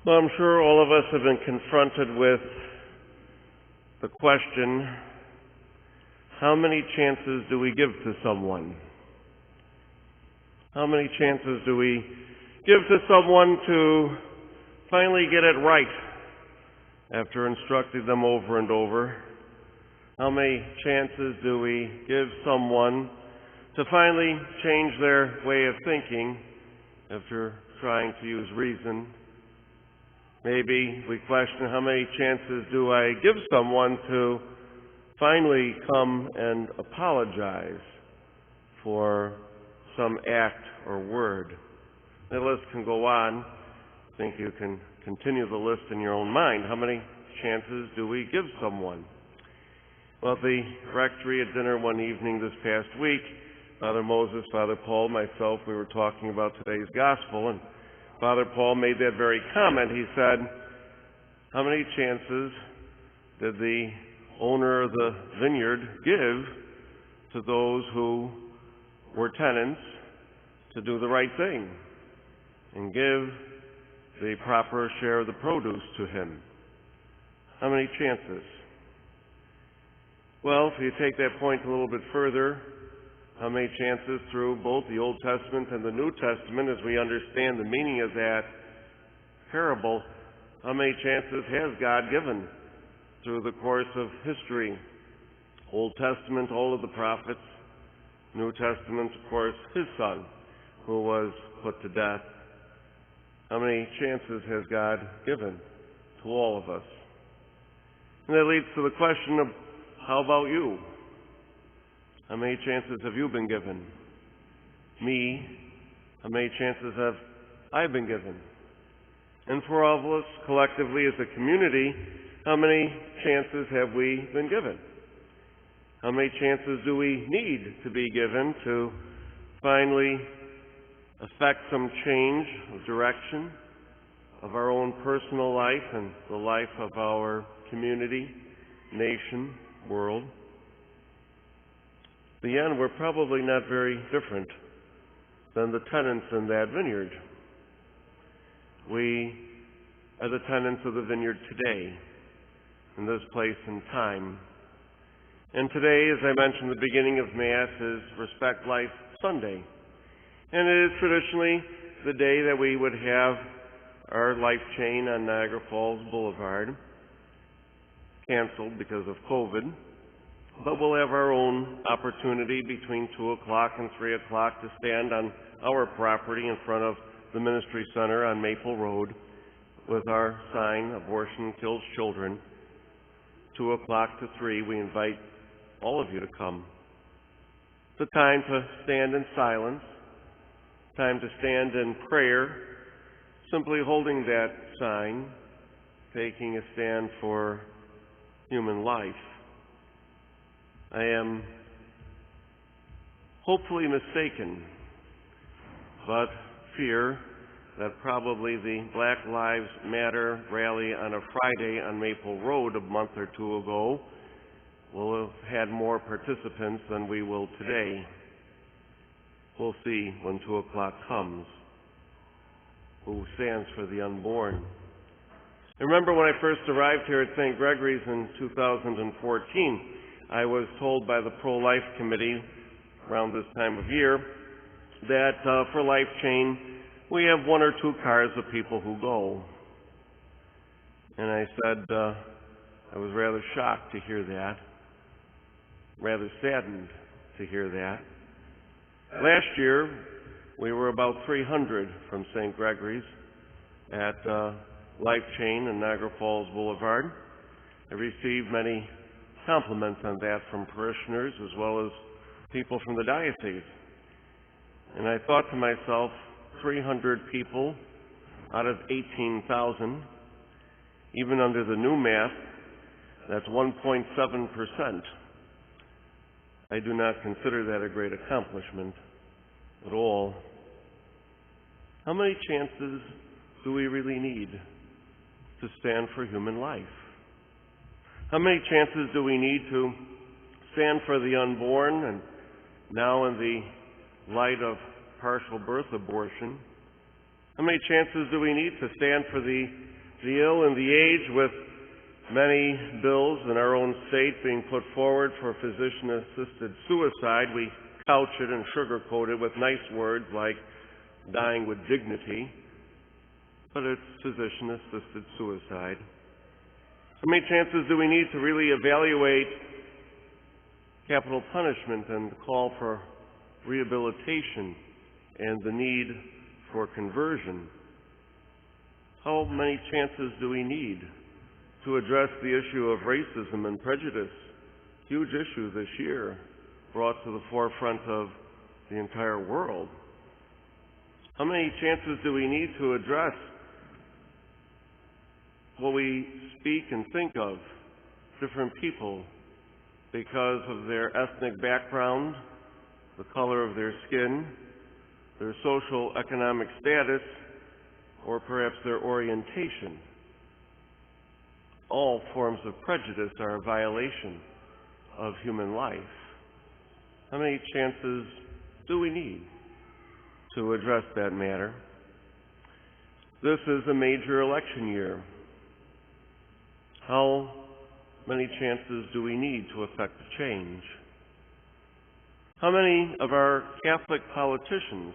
Well, I'm sure all of us have been confronted with the question, how many chances do we give to someone? How many chances do we give to someone to finally get it right after instructing them over and over? How many chances do we give someone to finally change their way of thinking after trying to use reason? Maybe we question, how many chances do I give someone to finally come and apologize for some act or word? The list can go on. I think you can continue the list in your own mind. How many chances do we give someone? Well, at the rectory at dinner one evening this past week, Father Moses, Father Paul, myself, we were talking about today's gospel, and Father Paul made that very comment. He said, how many chances did the owner of the vineyard give to those who were tenants to do the right thing and give the proper share of the produce to him? How many chances? Well, if you take that point a little bit further, how many chances through both the Old Testament and the New Testament, as we understand the meaning of that parable, how many chances has God given through the course of history? Old Testament, all of the prophets. New Testament, of course, his son, who was put to death. How many chances has God given to all of us? And that leads to the question of, how about you? How many chances have you been given? Me, how many chances have I been given? And for all of us collectively as a community, how many chances have we been given? How many chances do we need to be given to finally affect some change of direction of our own personal life and the life of our community, nation, world? In the end, we're probably not very different than the tenants in that vineyard. We are the tenants of the vineyard today, in this place and time. And today, as I mentioned at the beginning of Mass, is Respect Life Sunday. And it is traditionally the day that we would have our life chain on Niagara Falls Boulevard canceled because of COVID. But we'll have our own opportunity between 2 o'clock and 3 o'clock to stand on our property in front of the Ministry Center on Maple Road with our sign, Abortion Kills Children. 2 o'clock to 3, we invite all of you to come. It's a time to stand in silence, time to stand in prayer, simply holding that sign, taking a stand for human life. I am hopefully mistaken, but fear that probably the Black Lives Matter rally on a Friday on Maple Road a month or two ago will have had more participants than we will today. We'll see when 2 o'clock comes who stands for the unborn. I remember when I first arrived here at St. Gregory's in 2014, I was told by the Pro-Life Committee around this time of year that for Life Chain, we have 1 or 2 cars of people who go. And I said, I was rather shocked to hear that, rather saddened to hear that. Last year, we were about 300 from St. Gregory's at Life Chain and Niagara Falls Boulevard. I received many compliments on that from parishioners as well as people from the diocese. And I thought to myself, 300 people out of 18,000, even under the new math, that's 1.7%. I do not consider that a great accomplishment at all. How many chances do we really need to stand for human life? How many chances do we need to stand for the unborn, and now in the light of partial birth abortion? How many chances do we need to stand for the the ill and the aged, with many bills in our own state being put forward for physician-assisted suicide. We couch it and sugarcoat it with nice words like dying with dignity, but it's physician-assisted suicide. How many chances do we need to really evaluate capital punishment and call for rehabilitation and the need for conversion? How many chances do we need to address the issue of racism and prejudice? Huge issue this year, brought to the forefront of the entire world. How many chances do we need to address what we speak and think of different people because of their ethnic background, the color of their skin, their social economic status, or perhaps their orientation? All forms of prejudice are a violation of human life. How many chances do we need to address that matter? This is a major election year. How many chances do we need to effect a change? How many of our Catholic politicians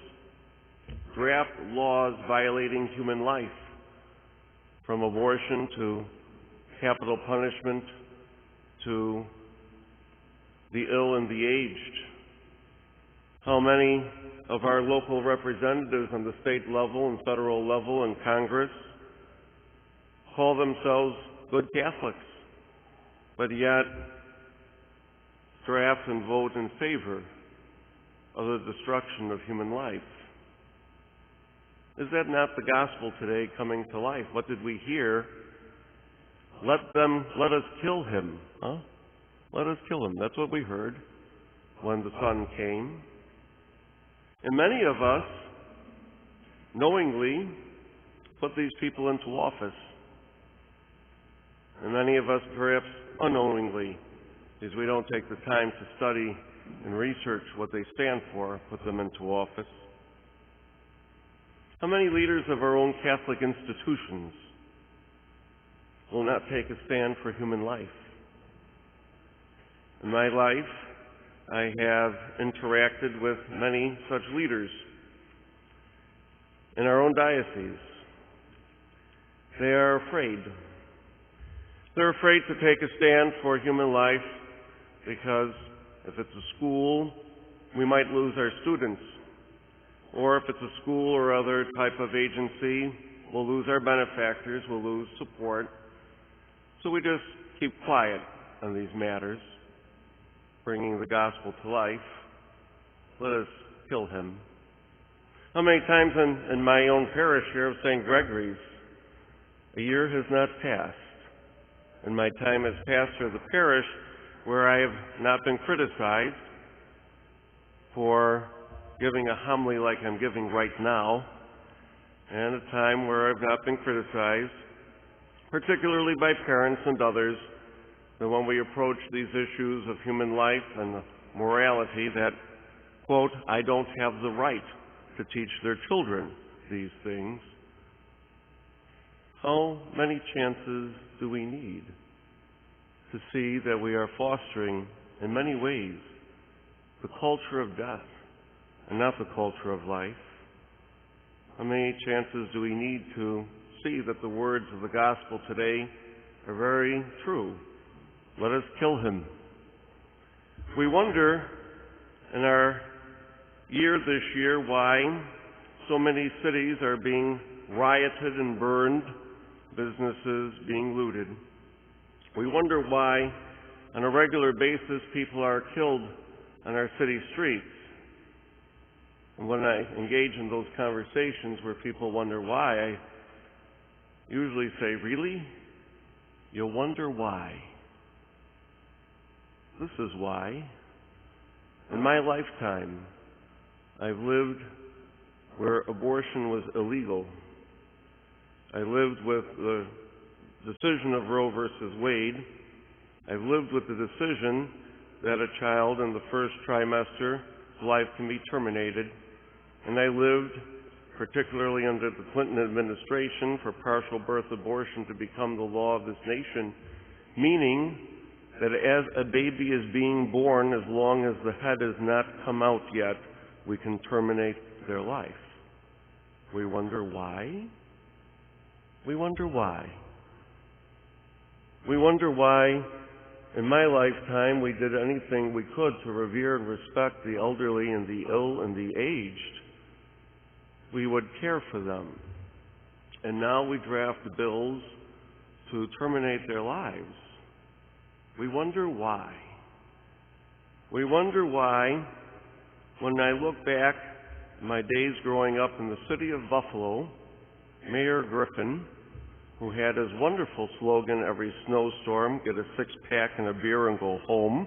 draft laws violating human life, from abortion to capital punishment to the ill and the aged? How many of our local representatives on the state level and federal level and Congress call themselves good Catholics, but yet draft and vote in favor of the destruction of human life? Is that not the gospel today coming to life? What did we hear? Let us kill him. Huh? Let us kill him. That's what we heard when the Son came. And many of us knowingly put these people into office. And many of us perhaps unknowingly, because we don't take the time to study and research what they stand for, put them into office. How many leaders of our own Catholic institutions will not take a stand for human life? In my life, I have interacted with many such leaders in our own diocese. They are afraid. They're afraid to take a stand for human life because if it's a school, we might lose our students. Or if it's a school or other type of agency, we'll lose our benefactors, we'll lose support. So we just keep quiet on these matters, bringing the gospel to life. Let us kill him. How many times in my own parish here of St. Gregory's, a year has not passed in my time as pastor of the parish where I have not been criticized for giving a homily like I'm giving right now, and a time where I've not been criticized, particularly by parents and others, that when we approach these issues of human life and morality that, quote, I don't have the right to teach their children these things. How many chances do we need to see that we are fostering, in many ways, the culture of death and not the culture of life? How many chances do we need to see that the words of the gospel today are very true? Let us kill him. We wonder in our year this year why so many cities are being rioted and burned, businesses being looted. We wonder why on a regular basis people are killed on our city streets. And when I engage in those conversations where people wonder why, I usually say, really? You wonder why? This is why. In my lifetime, I've lived where abortion was illegal. I lived with the decision of Roe versus Wade. I've lived with the decision that a child in the first trimester, life can be terminated. And I lived particularly under the Clinton administration, for partial birth abortion to become the law of this nation, meaning that as a baby is being born, as long as the head has not come out yet, we can terminate their life. We wonder why? We wonder why. We wonder why, in my lifetime, we did anything we could to revere and respect the elderly and the ill and the aged. We would care for them. And now we draft bills to terminate their lives. We wonder why. We wonder why, when I look back my days growing up in the city of Buffalo, Mayor Griffin, who had his wonderful slogan every snowstorm, get a six-pack and a beer and go home,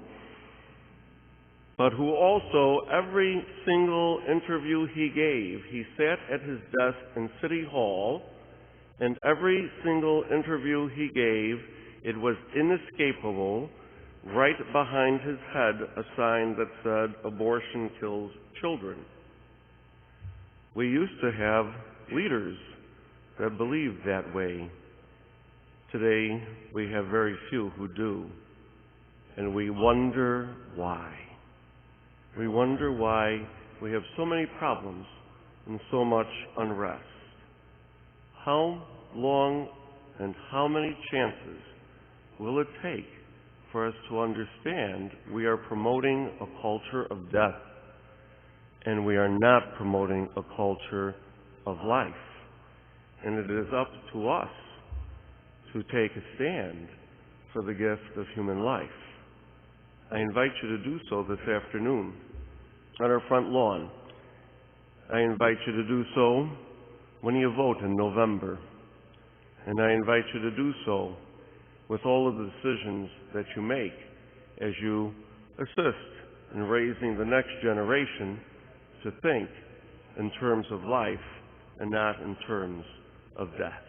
but who also, every single interview he gave, he sat at his desk in City Hall, and every single interview he gave, it was inescapable, right behind his head, a sign that said, "Abortion kills children." We used to have leaders that believed that way. Today, we have very few who do, and we wonder why. We wonder why we have so many problems and so much unrest. How long and how many chances will it take for us to understand we are promoting a culture of death and we are not promoting a culture of life? And it is up to us to take a stand for the gift of human life. I invite you to do so this afternoon on our front lawn. I invite you to do so when you vote in November. And I invite you to do so with all of the decisions that you make as you assist in raising the next generation to think in terms of life and not in terms of death.